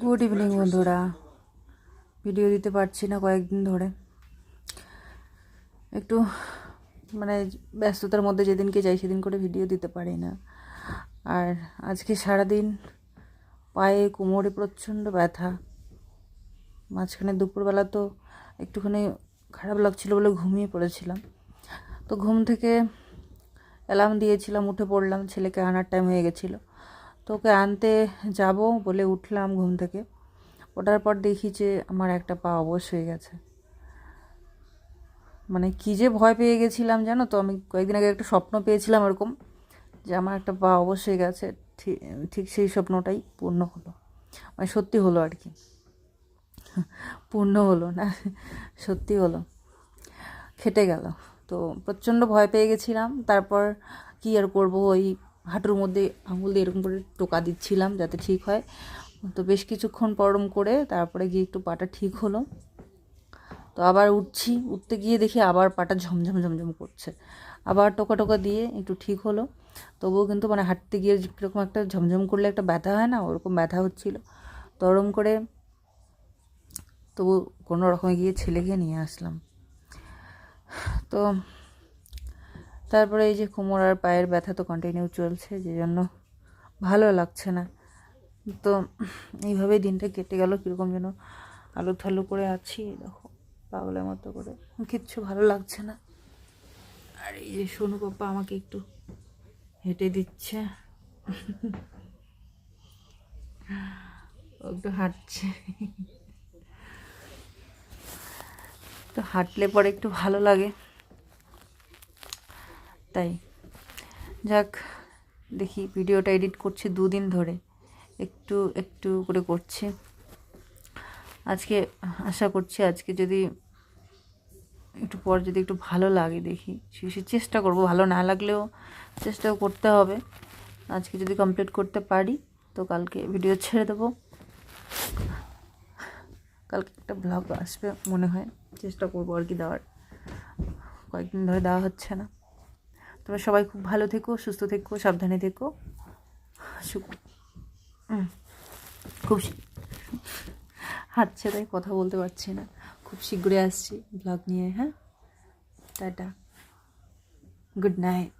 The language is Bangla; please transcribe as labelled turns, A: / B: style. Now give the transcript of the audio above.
A: গুড ইভিনিং বন্ধুরা। ভিডিও দিতে পারছি না কয়েকদিন ধরে, একটু মানে ব্যস্ততার মধ্যে যেদিনকে যাই সেদিন করে ভিডিও দিতে পারি না। আর আজকে সারাদিন পায়ে কোমরে প্রচণ্ড ব্যথা। মাঝখানে দুপুরবেলা তো একটুখানি খারাপ লাগছিল বলে ঘুমিয়ে পড়েছিলাম। তো ঘুম থেকে অ্যালার্ম দিয়েছিলাম, উঠে পড়লাম, ছেলেকে আনার টাইম হয়ে গেছিলো। তো ওকে আনতে যাব বলে উঠলাম ঘুম থেকে। ওঠার পর দেখি যে আমার একটা পা অবশ হয়ে গেছে। মানে কী যে ভয় পেয়ে গেছিলাম জানো তো। আমি কয়েকদিন আগে একটা স্বপ্ন পেয়েছিলাম এরকম, যে আমার একটা পা অবশ হয়ে গেছে। ঠিক ঠিক সেই স্বপ্নটাই পূর্ণ হলো, মানে সত্যি হলো আর কি। পূর্ণ হলো না, সত্যি হলো, খেটে গেল। তো প্রচণ্ড ভয় পেয়ে গেছিলাম। তারপর কী আর করব, ওই হাঁটুর মধ্যে আঙুল দিয়ে এরকম করে টোকা দিচ্ছিলাম যাতে ঠিক হয়। তো বেশ কিছুক্ষণ পরম করে তারপরে গিয়ে একটু পাটা ঠিক হলো। তো আবার উঠতে গিয়ে দেখি আবার পাটা ঝমঝম ঝমঝম করছে। আবার টোকা টোকা দিয়ে একটু ঠিক হলো। তবুও কিন্তু মানে হাঁটতে গিয়ে কীরকম একটা ঝমঝম করলে একটা ব্যথা হয় না, ওরকম ব্যথা হচ্ছিলো। তো ওরম করে তবু কোনো রকমে গিয়ে ছেলেকে নিয়ে আসলাম। তো তারপরে এই যে কোমর আর পায়ের ব্যথা তো কন্টিনিউ চলছে, যে জন্য ভালো লাগছে না। তো এইভাবেই দিনটা কেটে গেল, কীরকম যেন আলু থালু করে আছি, দেখো পাগলের মতো করে, কিচ্ছু ভালো লাগছে না। আর এই যে সোনু পাপা আমাকে একটু হেঁটে দিচ্ছে, ও একটু হাঁটছে। তো হাঁটলে পরে একটু ভালো লাগে, তাই যাক। দেখি ভিডিওটা এডিট করছি 2 দিন ধরে, একটু একটু করে করছি। আজকে আশা করছি আজকে যদি একটু পর যদি একটু ভালো লাগে, দেখি শেষে চেষ্টা করব, ভালো না লাগলেও চেষ্টাও করতে হবে। আজকে যদি কমপ্লিট করতে পারি তো কালকে ভিডিও ছেড়ে দেবো। কালকে একটা ব্লগ আসবে মনে হয়, চেষ্টা করবো আর কি দেওয়ার। কয়েকদিন ধরে দেওয়া হচ্ছে না। তোমরা সবাই খুব ভালো থেকো, সুস্থ থেকো, সাবধানে থেকো। খুব হাঁটছে তাই কথা বলতে পারছি না। খুব শীঘ্রই আসছি ব্লগ নিয়ে। হ্যাঁ, টাটা, গুড নাইট।